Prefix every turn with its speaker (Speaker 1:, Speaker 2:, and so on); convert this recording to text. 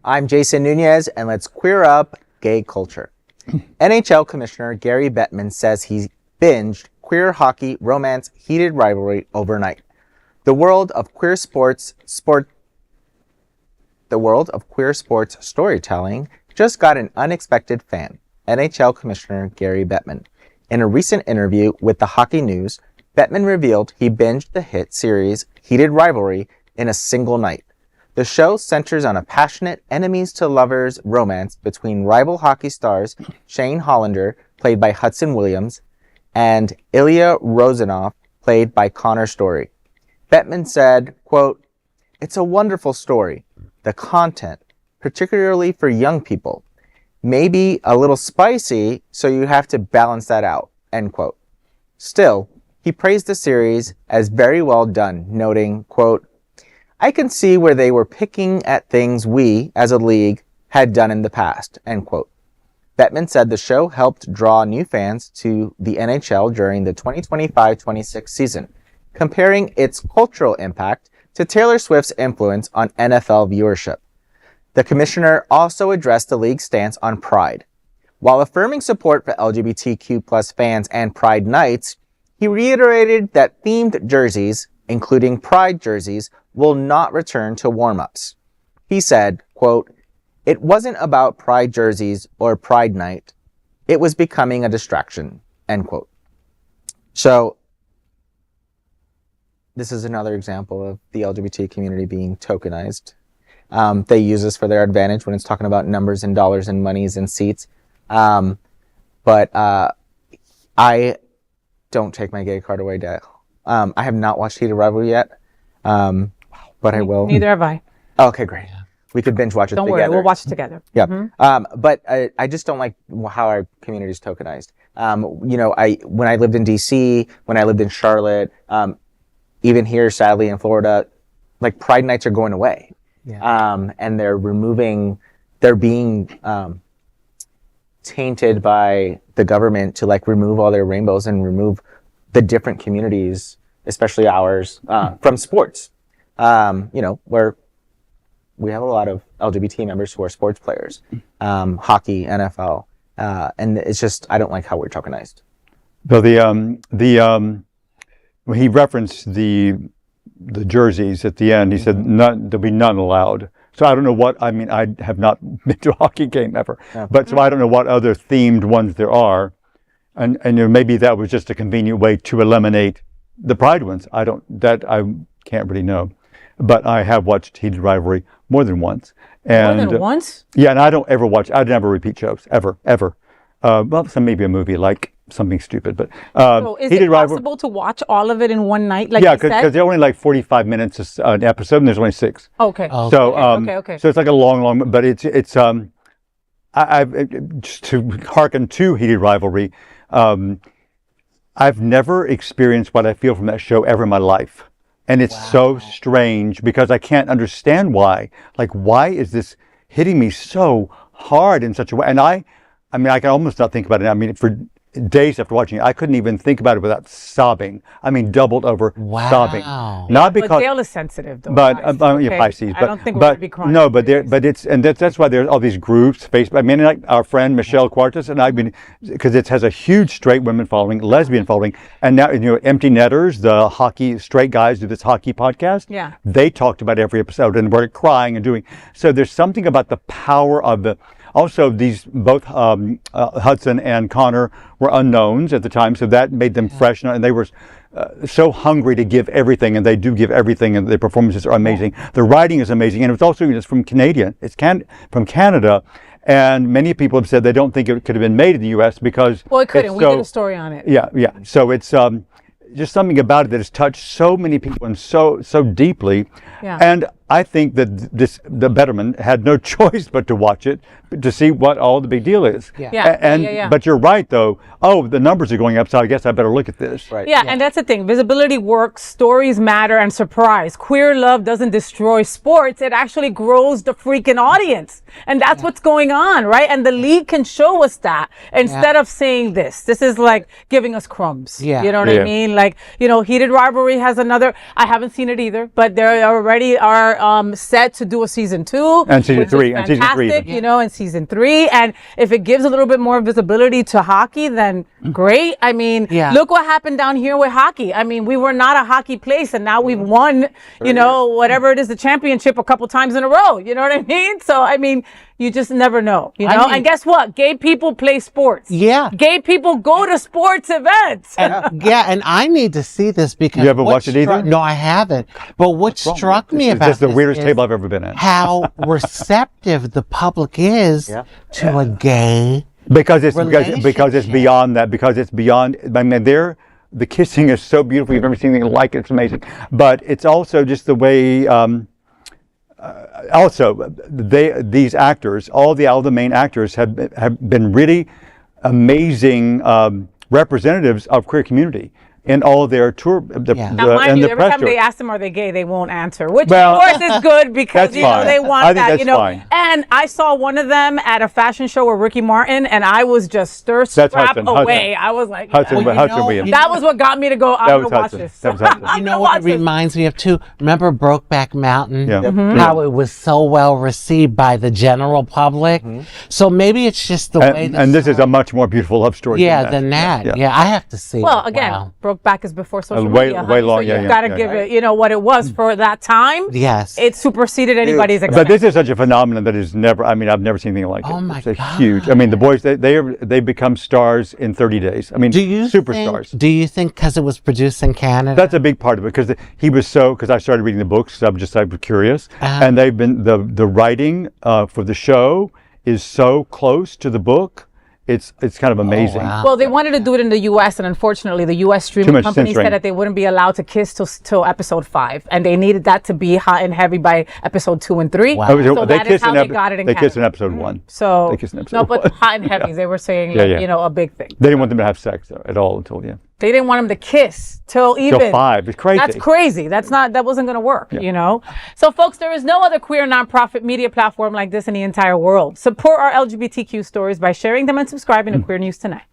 Speaker 1: I'm Jason Nunez, and let's queer up gay culture. NHL Commissioner Gary Bettman says he binged queer hockey romance Heated Rivalry overnight. The world of queer sports storytelling just got an unexpected fan, NHL Commissioner Gary Bettman. In a recent interview with the Hockey News, Bettman revealed he binged the hit series Heated Rivalry in a single night. The show centers on a passionate enemies-to-lovers romance between rival hockey stars Shane Hollander, played by Hudson Williams, and Ilya Rozanov, played by Connor Storrie. Bettman said, quote, "It's a wonderful story. The content, particularly for young people, may be a little spicy, so you have to balance that out," end quote. Still, he praised the series as very well done, noting, quote, "I can see where they were picking at things we, as a league, had done in the past," end quote. Bettman said the show helped draw new fans to the NHL during the 2025-26 season, comparing its cultural impact to Taylor Swift's influence on NFL viewership. The commissioner also addressed the league's stance on Pride. While affirming support for LGBTQ+ fans and Pride nights, he reiterated that themed jerseys, including Pride jerseys, will not return to warm-ups. He said, quote, "It wasn't about Pride jerseys or Pride night. It was becoming a distraction," end quote. So, this is another example of the LGBT community being tokenized. They use this for their advantage when it's talking about numbers and dollars and monies and seats. But I don't take my gay card away, Dad. I have not watched Heated Rivalry yet, but I will.
Speaker 2: Neither have I.
Speaker 1: Okay, great. We could binge watch it together.
Speaker 2: Don't worry, we'll watch it together.
Speaker 1: Yeah. Mm-hmm. But I just don't like how our community is tokenized. When I lived in DC, when I lived in Charlotte, even here, sadly, in Florida, like Pride nights are going away. Yeah. And they're being tainted by the government to like remove all their rainbows and remove the different communities, especially ours, from sports. Where we have a lot of LGBT members who are sports players, hockey, NFL, and it's just, I don't like how we're tokenized.
Speaker 3: So when he referenced the jerseys at the end, he said there'll be none allowed. So I don't know what, I mean, I have not been to a hockey game ever, but so I don't know what other themed ones there are. And maybe that was just a convenient way to eliminate the Pride ones. I can't really know. But I have watched Heated Rivalry more than once. And,
Speaker 2: more than once?
Speaker 3: Yeah, and I'd never repeat shows, ever. Well, maybe a movie like something stupid, but
Speaker 2: so is it possible to watch all of it in one night? Like
Speaker 3: because they're only like 45 minutes an episode, and there's only 6.
Speaker 2: Okay.
Speaker 3: So okay. So it's like a long, but it's I've just to hearken to Heated Rivalry. I've never experienced what I feel from that show ever in my life, and it's so strange because I can't understand why. Like, why is this hitting me so hard in such a way? And I can almost not think about it. I mean, for days after watching it, I couldn't even think about it without sobbing. I mean, doubled over sobbing. Not because
Speaker 2: but Dale is sensitive, though.
Speaker 3: Pisces.
Speaker 2: I don't think we're gonna be crying.
Speaker 3: No, that's why there's all these groups. Facebook. I mean, like our friend Michelle Quartas and I've been, because it has a huge straight women following, lesbian following, and now Empty Netters, the hockey straight guys do this hockey podcast.
Speaker 2: Yeah,
Speaker 3: they talked about every episode and were crying and doing. So there's something about the power of the. Also, both Hudson and Connor were unknowns at the time, so that made them fresh, and they were so hungry to give everything, and they do give everything, and their performances are amazing. The writing is amazing, and it's also from Canadian. It's from Canada, and many people have said they don't think it could have been made in the U.S. because
Speaker 2: it couldn't. We did a story on it.
Speaker 3: Yeah. So it's just something about it that has touched so many people and so deeply. Yeah. And I think that the Bettman had no choice but to watch it to see what all the big deal is. But you're right, though. Oh, the numbers are going up, so I guess I better look at this.
Speaker 1: Right.
Speaker 2: Yeah, and that's the thing. Visibility works, stories matter, and surprise. Queer love doesn't destroy sports. It actually grows the freaking audience. And that's what's going on, right? And the league can show us that instead of saying this. This is like giving us crumbs. Yeah. You know what I mean? Like, Heated Rivalry has another, I haven't seen it either, but there already are set to do a season 2
Speaker 3: And season
Speaker 2: which is
Speaker 3: 3, and season 3
Speaker 2: fantastic,
Speaker 3: even.
Speaker 2: you know, and season 3. And if it gives a little bit more visibility to hockey, then great. I mean, look what happened down here with hockey. I mean, we were not a hockey place, and now we've won, you know, whatever it is, the championship a couple times in a row. You know what I mean? So, I mean, you just never know, you know? And guess what? Gay people play sports.
Speaker 4: Yeah.
Speaker 2: Gay people go to sports events.
Speaker 4: And I need to see this because
Speaker 3: You haven't watched it either?
Speaker 4: No, I haven't. But what struck me about
Speaker 3: It's the
Speaker 4: this
Speaker 3: weirdest
Speaker 4: is
Speaker 3: table I've ever been in.
Speaker 4: how receptive the public is to a gay
Speaker 3: Because it's beyond that. Because it's beyond. I mean, the kissing is so beautiful. You've never seen anything like it. It's amazing. But it's also just the way. Also, these actors, all the main actors, have been really amazing representatives of queer community in all of their tour.
Speaker 2: Now, mind you, every time they ask them are they gay, they won't answer, which of course is good because you know they want that, you know.
Speaker 3: Fine.
Speaker 2: And I saw one of them at a fashion show with Ricky Martin, and I was just strap away. I was like,
Speaker 3: Hudson Williams.
Speaker 2: that was what got me to go. I'm gonna watch this.
Speaker 3: That was Hudson.
Speaker 4: You know what it reminds me of too? Remember Brokeback Mountain?
Speaker 3: Yeah.
Speaker 4: How it was so well received by the general public. So maybe it's just the way.
Speaker 3: And this is a much more beautiful love story.
Speaker 4: than that. Yeah, I have to see.
Speaker 2: Well,
Speaker 4: it.
Speaker 2: again,
Speaker 4: Wow.
Speaker 2: Brokeback is before social
Speaker 3: way
Speaker 2: media.
Speaker 3: long,
Speaker 2: so you've got to give it, you know, what it was for that time.
Speaker 4: Yes.
Speaker 2: It superseded anybody's
Speaker 3: But
Speaker 2: expectations.
Speaker 3: this is such a phenomenon that is never. I mean, I've never seen anything like it.
Speaker 4: Oh my
Speaker 3: It's a
Speaker 4: God.
Speaker 3: huge. I mean, the boys they become stars in 30 days. I mean, superstars.
Speaker 4: Do you think because it was produced in Canada?
Speaker 3: That's a big part of it because he was because I started reading the books. I was curious, and they've been the writing for the show is so close to the book. It's kind of amazing.
Speaker 4: wow.
Speaker 2: Well, they wanted to do it in the U.S., and unfortunately, the U.S. streaming
Speaker 3: much
Speaker 2: company
Speaker 3: censoring.
Speaker 2: said that they wouldn't be allowed to kiss till episode 5, and they needed that to be hot and heavy by episode 2 and 3.
Speaker 4: Wow.
Speaker 2: So that is how they got it in
Speaker 3: They
Speaker 2: Canada.
Speaker 3: kissed in episode 1.
Speaker 2: So
Speaker 3: They kissed in episode
Speaker 2: no, but
Speaker 3: 1.
Speaker 2: hot and heavy. They were saying,
Speaker 3: Yeah,
Speaker 2: like,
Speaker 3: yeah.
Speaker 2: you know, a big thing.
Speaker 3: They didn't want them to have sex at all until
Speaker 2: They didn't want them to kiss till
Speaker 3: 5. It's crazy.
Speaker 2: That's crazy. That wasn't going to work, you know? So, folks, there is no other queer nonprofit media platform like this in the entire world. Support our LGBTQ stories by sharing them and subscribing to Queer News Tonight.